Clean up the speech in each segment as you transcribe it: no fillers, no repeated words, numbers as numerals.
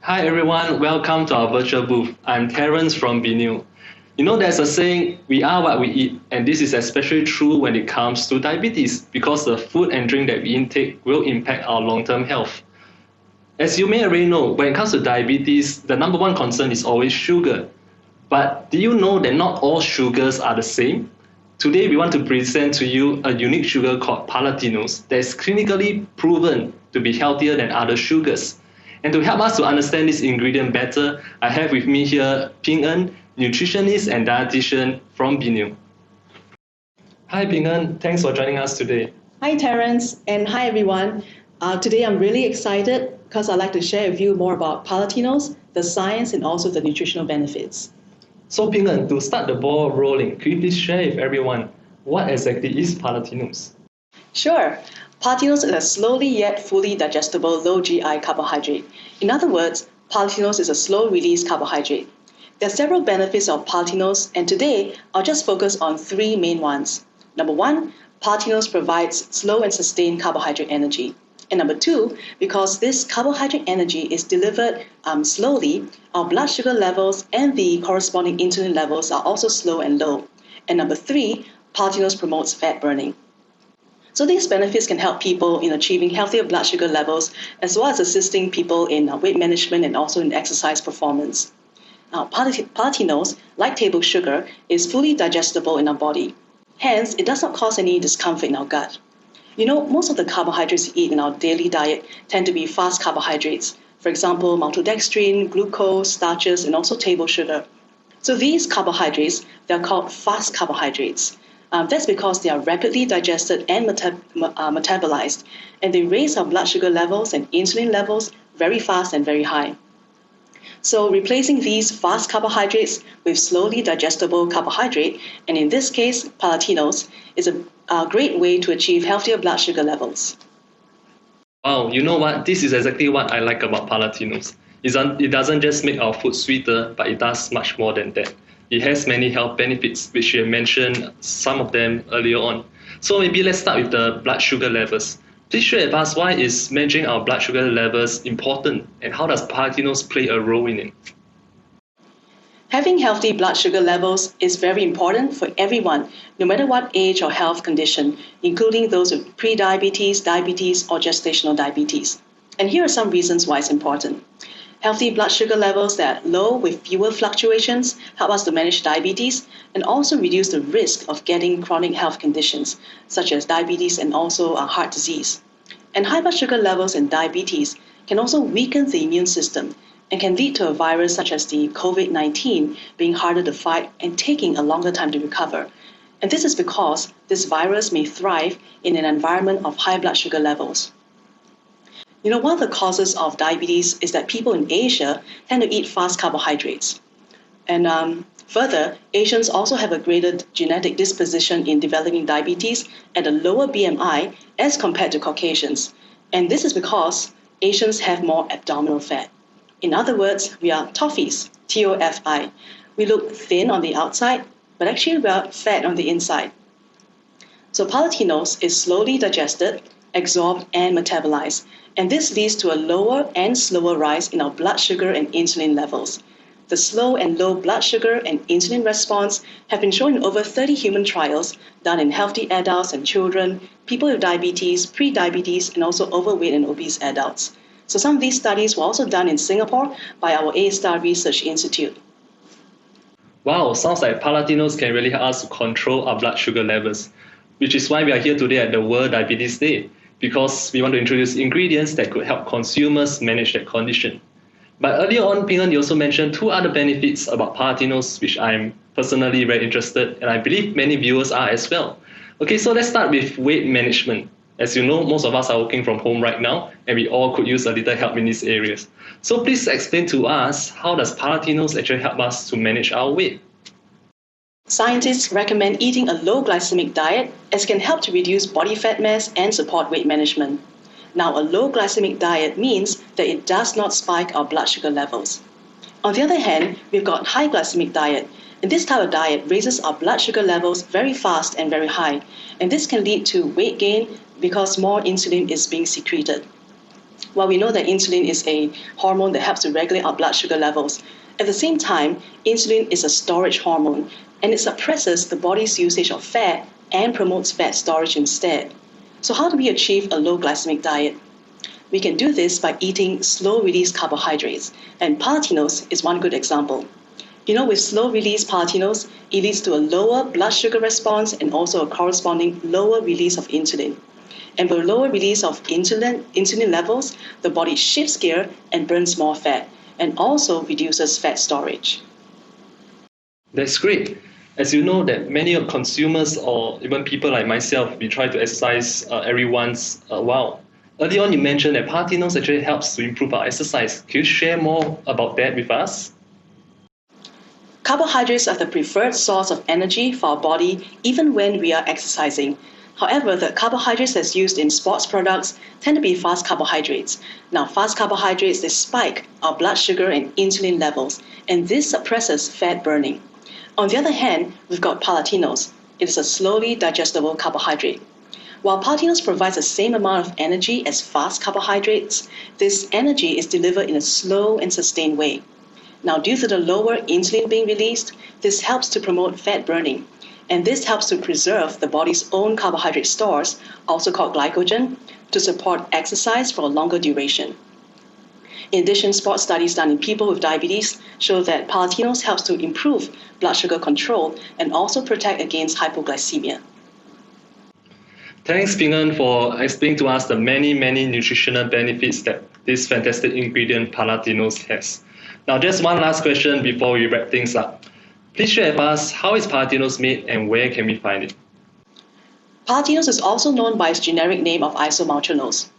Hi everyone, welcome to our virtual booth. I'm Terence from Beneo. You know, there's a saying, we are what we eat, and this is especially true when it comes to diabetes because the food and drink that we intake will impact our long-term health. As you may already know, when it comes to diabetes, the number one concern is always sugar. But do you know that not all sugars are the same? Today, we want to present to you a unique sugar called Palatinose that is clinically proven to be healthier than other sugars. And to help us to understand this ingredient better, I have with me here Peen Ern, nutritionist and dietitian from Beneo. Hi Peen Ern, thanks for joining us today. Hi Terence, and hi everyone. Today I'm really excited because I'd like to share with you more about Palatinose, the science and also the nutritional benefits. So Peen Ern, to start the ball rolling, could you please share with everyone what exactly is Palatinose? Sure. Palatinose is a slowly yet fully digestible low GI carbohydrate. In other words, Palatinose is a slow-release carbohydrate. There are several benefits of Palatinose, and today I'll just focus on three main ones. Number one, Palatinose provides slow and sustained carbohydrate energy. And number two, because this carbohydrate energy is delivered slowly, our blood sugar levels and the corresponding insulin levels are also slow and low. And number three, Palatinose promotes fat burning. So these benefits can help people in achieving healthier blood sugar levels, as well as assisting people in weight management and also in exercise performance. Now, Palatinose, like table sugar, is fully digestible in our body. Hence, it does not cause any discomfort in our gut. You know, most of the carbohydrates we eat in our daily diet tend to be fast carbohydrates. For example, maltodextrin, glucose, starches, and also table sugar. So these carbohydrates, they're called fast carbohydrates. That's because they are rapidly digested and metabolized, and they raise our blood sugar levels and insulin levels very fast and very high. So replacing these fast carbohydrates with slowly digestible carbohydrate, and in this case, Palatinose, is a great way to achieve healthier blood sugar levels. Wow, you know what? This is exactly what I like about Palatinose. It doesn't just make our food sweeter, but it does much more than that. It has many health benefits, which you have mentioned some of them earlier on. So maybe let's start with the blood sugar levels. Please share with us, why is managing our blood sugar levels important, and how does Palatinose play a role in it? Having healthy blood sugar levels is very important for everyone, no matter what age or health condition, including those with pre-diabetes, diabetes, or gestational diabetes. And here are some reasons why it's important. Healthy blood sugar levels that are low with fewer fluctuations help us to manage diabetes and also reduce the risk of getting chronic health conditions such as diabetes and also heart disease. And high blood sugar levels in diabetes can also weaken the immune system and can lead to a virus such as the COVID-19 being harder to fight and taking a longer time to recover. And this is because this virus may thrive in an environment of high blood sugar levels. You know, one of the causes of diabetes is that people in Asia tend to eat fast carbohydrates. And further, Asians also have a greater genetic disposition in developing diabetes at a lower BMI as compared to Caucasians. And this is because Asians have more abdominal fat. In other words, we are toffees, TOFI. We look thin on the outside, but actually we are fat on the inside. So Palatinose is slowly digested, absorbed, and metabolized. And this leads to a lower and slower rise in our blood sugar and insulin levels. The slow and low blood sugar and insulin response have been shown in over 30 human trials done in healthy adults and children, people with diabetes, pre-diabetes, and also overweight and obese adults. So some of these studies were also done in Singapore by our A-Star Research Institute. Wow, sounds like Palatinose can really help us to control our blood sugar levels, which is why we are here today at the World Diabetes Day, because we want to introduce ingredients that could help consumers manage that condition. But earlier on, Peen Ern, you also mentioned two other benefits about Palatinose, which I'm personally very interested, and I believe many viewers are as well. Okay, so let's start with weight management. As you know, most of us are working from home right now, and we all could use a little help in these areas. So please explain to us, how does Palatinose actually help us to manage our weight? Scientists recommend eating a low glycemic diet as it can help to reduce body fat mass and support weight management. Now, a low glycemic diet means that it does not spike our blood sugar levels. On the other hand, we've got high glycemic diet, and this type of diet raises our blood sugar levels very fast and very high, and this can lead to weight gain because more insulin is being secreted. While we know that insulin is a hormone that helps to regulate our blood sugar levels, at the same time, insulin is a storage hormone and it suppresses the body's usage of fat and promotes fat storage instead. So how do we achieve a low glycemic diet? We can do this by eating slow-release carbohydrates, and Palatinose is one good example. With slow-release Palatinose, it leads to a lower blood sugar response and also a corresponding lower release of insulin. And with lower release of insulin levels, the body shifts gear and burns more fat, and also reduces fat storage. That's great. As you know that many of consumers or even people like myself, we try to exercise every once a while. Earlier on, you mentioned that Palatinose actually helps to improve our exercise. Can you share more about that with us? Carbohydrates are the preferred source of energy for our body even when we are exercising. However, the carbohydrates that's used in sports products tend to be fast carbohydrates. Now, fast carbohydrates, they spike our blood sugar and insulin levels, and this suppresses fat burning. On the other hand, we've got Palatinose. It is a slowly digestible carbohydrate. While Palatinose provides the same amount of energy as fast carbohydrates, this energy is delivered in a slow and sustained way. Now, due to the lower insulin being released, this helps to promote fat burning. And this helps to preserve the body's own carbohydrate stores, also called glycogen, to support exercise for a longer duration. In addition, sports studies done in people with diabetes show that Palatinose helps to improve blood sugar control and also protect against hypoglycemia. Thanks, Peen Ern, for explaining to us the many nutritional benefits that this fantastic ingredient Palatinose has. Now, just one last question before we wrap things up. Please share with us, how is Palatinose made and where can we find it? Palatinose is also known by its generic name of isomaltulose.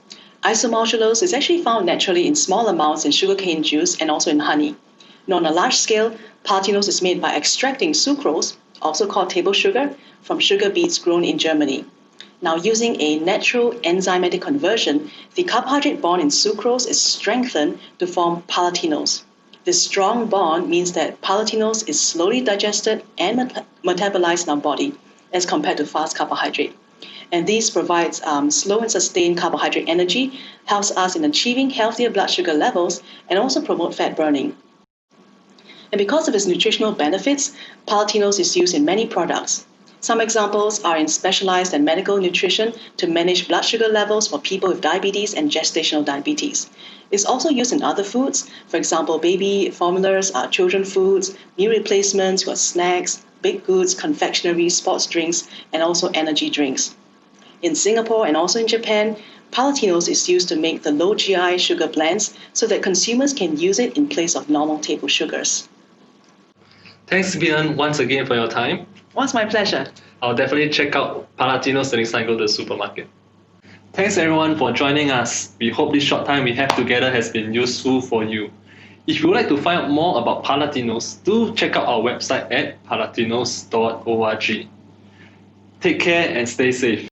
Isomaltulose is actually found naturally in small amounts in sugarcane juice and also in honey. Now, on a large scale, Palatinose is made by extracting sucrose, also called table sugar, from sugar beets grown in Germany. Now, using a natural enzymatic conversion, the carbohydrate bond in sucrose is strengthened to form Palatinose. This strong bond means that Palatinose is slowly digested and metabolized in our body as compared to fast carbohydrate. And this provides slow and sustained carbohydrate energy, helps us in achieving healthier blood sugar levels, and also promote fat burning. And because of its nutritional benefits, Palatinose is used in many products. Some examples are in specialized and medical nutrition to manage blood sugar levels for people with diabetes and gestational diabetes. It's also used in other foods, for example, baby formulas, children foods, meal replacements, snacks, baked goods, confectionery, sports drinks, and also energy drinks. In Singapore and also in Japan, Palatinose is used to make the low GI sugar blends so that consumers can use it in place of normal table sugars. Thanks, Peen Ern, once again for your time. Well, it's my pleasure. I'll definitely check out Palatinose the next time I go to the supermarket. Thanks everyone for joining us. We hope this short time we have together has been useful for you. If you would like to find out more about Palatinose, do check out our website at palatinose.org. Take care and stay safe.